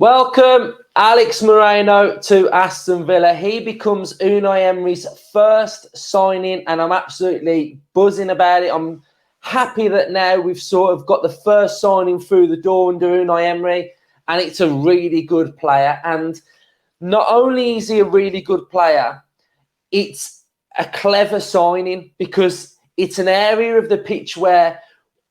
Welcome, Alex Moreno to Aston Villa. He becomes Unai Emery's first signing, and I'm absolutely buzzing about it. I'm happy that now we've sort of got the first signing through the door under Unai Emery, and it's a really good player. And not only is he a really good player, it's a clever signing because it's an area of the pitch where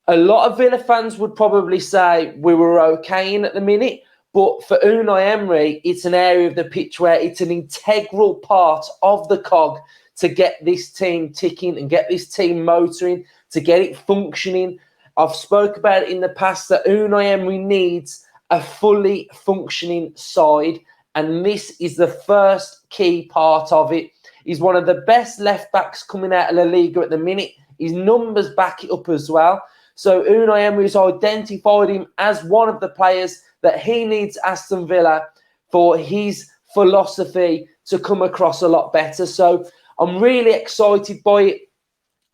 a lot of Villa fans would probably say we were okay in at the minute. But for Unai Emery, it's an area of the pitch where it's an integral part of the cog to get this team ticking and get this team motoring, to get it functioning. I've spoke about it in the past that Unai Emery needs a fully functioning side, and this is the first key part of it. He's one of the best left-backs coming out of La Liga at the minute. His numbers back it up as well. So Unai Emery has identified him as one of the players that he needs Aston Villa for his philosophy to come across a lot better. So I'm really excited by it.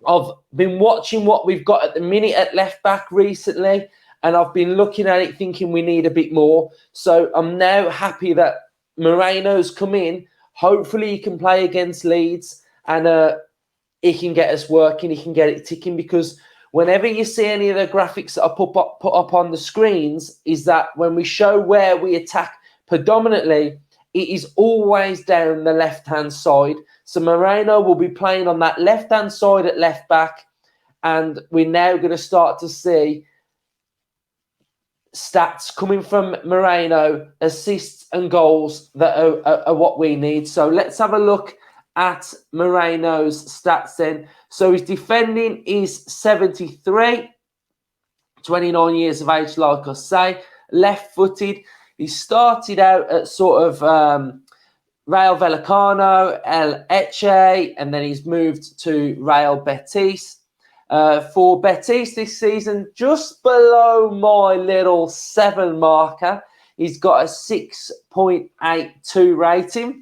I've been watching what we've got at the minute at left back recently, and I've been looking at it thinking we need a bit more. So I'm now happy that Moreno's come in. Hopefully he can play against Leeds and he can get us working, he can get it ticking, because whenever you see any of the graphics that are put up on the screens, is that when we show where we attack predominantly, it is always down the left-hand side. So Moreno will be playing on that left-hand side at left back, and we're now going to start to see stats coming from Moreno, assists and goals that are what we need. So let's have a look at Moreno's stats then. So his defending is 73, 29 years of age, like I say, left-footed. He started out at sort of Real Vallecano, El Eche, and then he's moved to Real Betis. For Betis this season, just below my little 7 marker, he's got a 6.82 rating.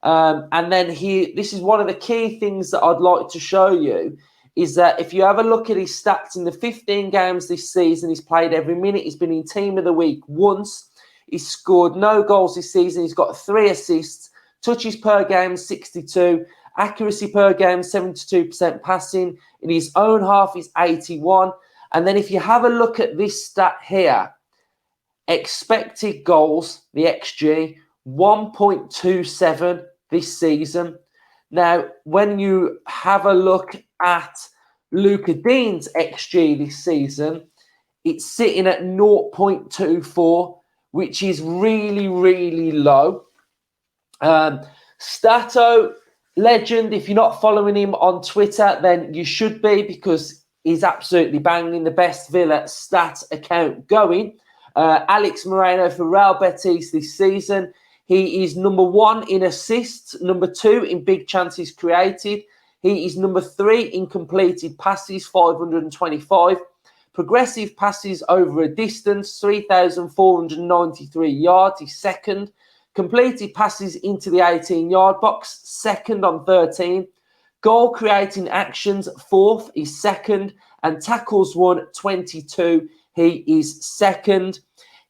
And then this is one of the key things that I'd like to show you, is that if you have a look at his stats in the 15 games this season, he's played every minute. He's been in Team of the Week once. He's scored no goals this season. He's got 3 assists, touches per game 62, accuracy per game 72%, passing in his own half is 81. And then if you have a look at this stat here, expected goals, the XG, 1.27 this season. Now, when you have a look at Luca Dean's XG this season, it's sitting at 0.24, which is really, really low. Stato, legend. If you're not following him on Twitter, then you should be, because he's absolutely banging the best Villa stats account going. Alex Moreno for Real Betis this season. He is number 1 in assists, number 2 in big chances created. He is number 3 in completed passes, 525. Progressive passes over a distance, 3,493 yards. He's second. Completed passes into the 18-yard box, second on 13. Goal creating actions, 4th. He's second. And tackles won, 22. He is second.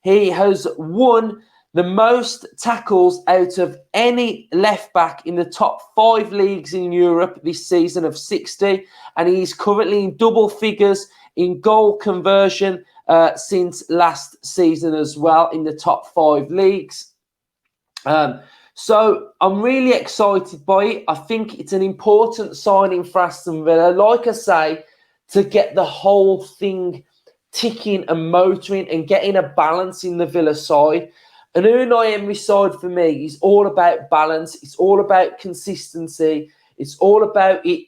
He has won the most tackles out of any left back in the top 5 leagues in Europe this season, of 60. And he's currently in double figures in goal conversion since last season as well, in the top 5 leagues. So I'm really excited by it. I think it's an important signing for Aston Villa, like I say, to get the whole thing ticking and motoring and getting a balance in the Villa side. An Unai Emery side for me is all about balance. It's all about consistency. It's all about it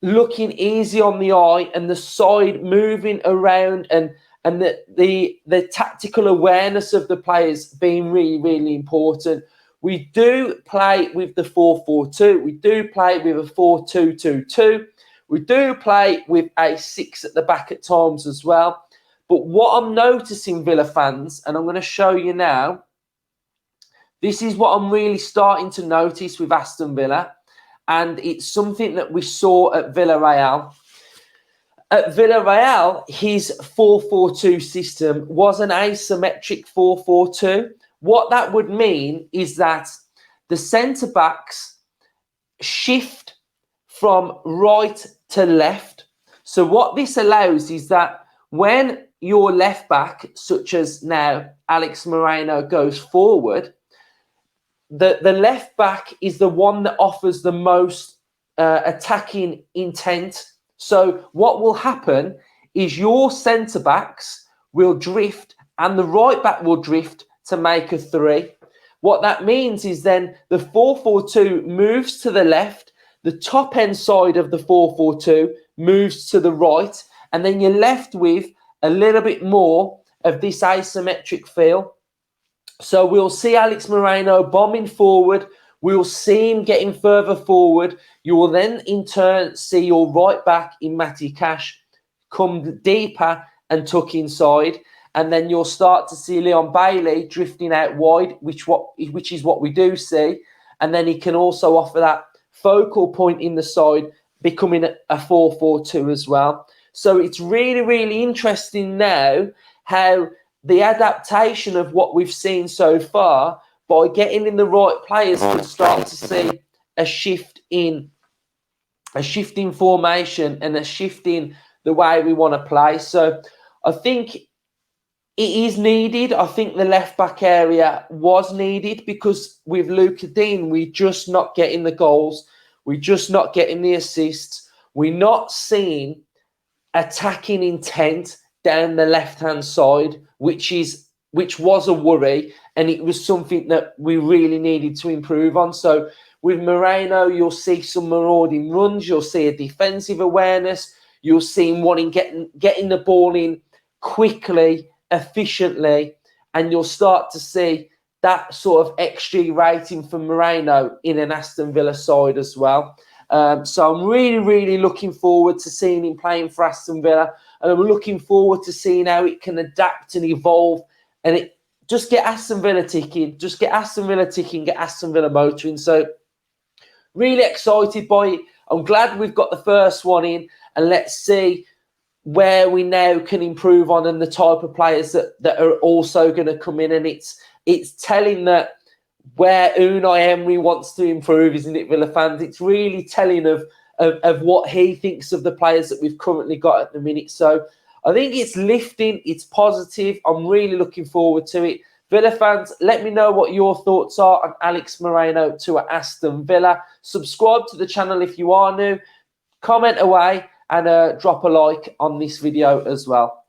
looking easy on the eye and the side moving around, and the tactical awareness of the players being really, really important. We do play with the 4-4-2. We do play with a 4-2-2-2. We do play with a 6 at the back at times as well. But what I'm noticing, Villa fans, and I'm going to show you now, this is what I'm really starting to notice with Aston Villa, and it's something that we saw at Villarreal. At Villarreal, his 4-4-2 system was an asymmetric 4-4-2. What that would mean is that the centre-backs shift from right to left. So what this allows is that when your left back, such as now Alex Moreno, goes forward, the left back is the one that offers the most attacking intent. So what will happen is your centre backs will drift and the right back will drift to make a 3. What that means is then the 4-4-2 moves to the left, the top end side of the 4-4-2 moves to the right, and then you're left with a little bit more of this asymmetric feel. So we'll see Alex Moreno bombing forward. We'll see him getting further forward. You will then, in turn, see your right back in Matty Cash come deeper and tuck inside. And then you'll start to see Leon Bailey drifting out wide, which is what we do see. And then he can also offer that focal point in the side, becoming a 4-4-2 as well. So it's really, really interesting now how the adaptation of what we've seen so far, by getting in the right players, can start to see a shift in formation and a shift in the way we want to play. So I think it is needed. I think the left back area was needed because with Luca Dean, we're just not getting the goals. We're just not getting the assists. We're not seeing attacking intent down the left-hand side, which was a worry, and it was something that we really needed to improve on. So with Moreno, you'll see some marauding runs. You'll see a defensive awareness. You'll see him wanting getting the ball in quickly, efficiently, and you'll start to see that sort of XG rating from Moreno in an Aston Villa side as well. So I'm really, really looking forward to seeing him playing for Aston Villa, and I'm looking forward to seeing how it can adapt and evolve, and it just get Aston Villa ticking, get Aston Villa motoring. So really excited by it. I'm glad we've got the first one in, and let's see where we now can improve on and the type of players that are also going to come in. And it's telling that where Unai Emery wants to improve, isn't it, Villa fans? It's really telling of what he thinks of the players that we've currently got at the minute. So I think it's lifting, it's positive. I'm really looking forward to it. Villa fans, let me know what your thoughts are on Alex Moreno to Aston Villa. Subscribe to the channel if you are new. Comment away and drop a like on this video as well.